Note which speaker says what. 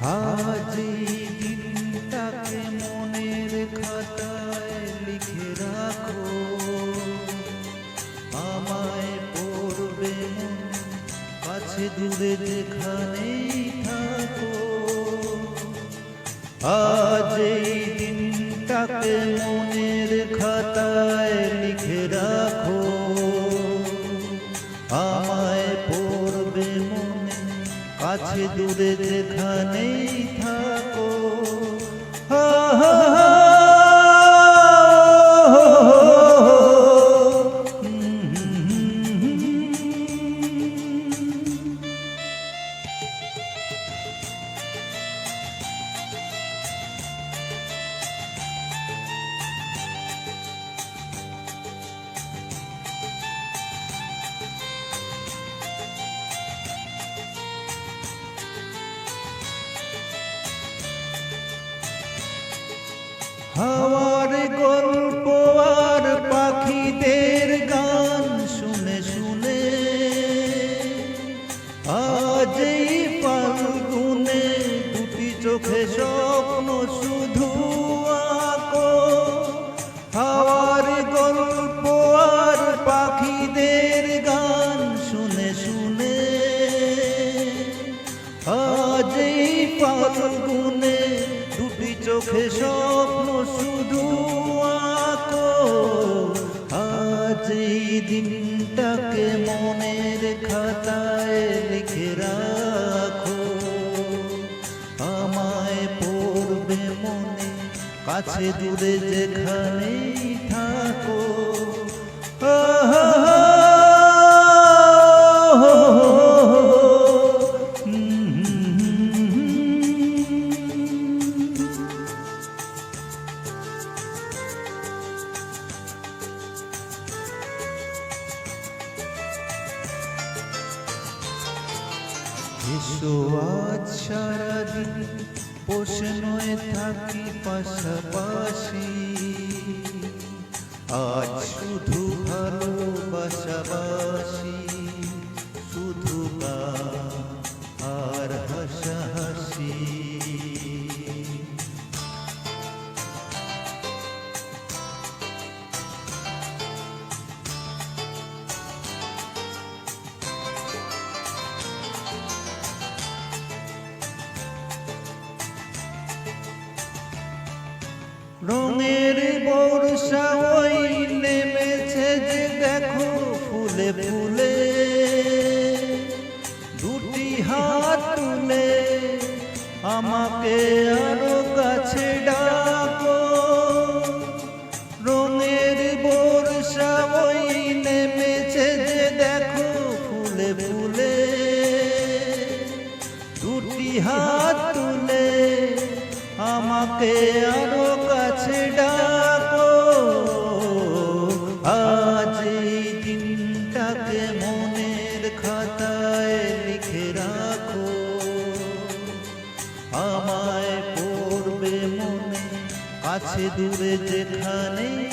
Speaker 1: আজ এই দিনটাকে মনের খাতায় লিখে রাখো, আমায় পড়বে কাছে দূরে যেখানেই থাকো। আজ এই দিনটাকে মনের খাতায় লিখে রাখো, আমায় পড়বে মনে কাছে দূরে যেখানেই থাকো। হাওয়ার গল্প আর পাখিদের গান শুনে শুনে আজ এই ফাল্গুনে দুটি চোখে স্বপ্ন শুধু আঁকো। হাওয়ার গল্প আর পাখিদের গান শুনে শুনে আজ এই ফাল্গুনে দুটি চোখে স্বপ্ন শুধু আঁকো। আজ এই দিনটাকে মনের খাতায় লিখে রাখো, আমায় পড়বে মনে কাছে দূরে যেখানেই থাকো। এসো আজ সারাদিন বসে নয় থাকি পাশাপাশি, আজ শুধু ভালোবাসাবাসি, শুধু গান আর হাসাহাসি। রঙের বর্ষা ওই নেমেছে যে দেখো ফুলে ফুলে, দুটি হাত তুলে আমাকে আরো কাছে ডাকো। রঙের বর্ষা ওই নেমেছে যে দেখো ফুলে ফুলে, দুটি হাত তুলে আমাকে আরো কাছে ডাকো। আজ এই দিনটাকে মনের খাতায় লিখে রাখো, আমায় পড়বে মনে কাছে দূরে যেখানেই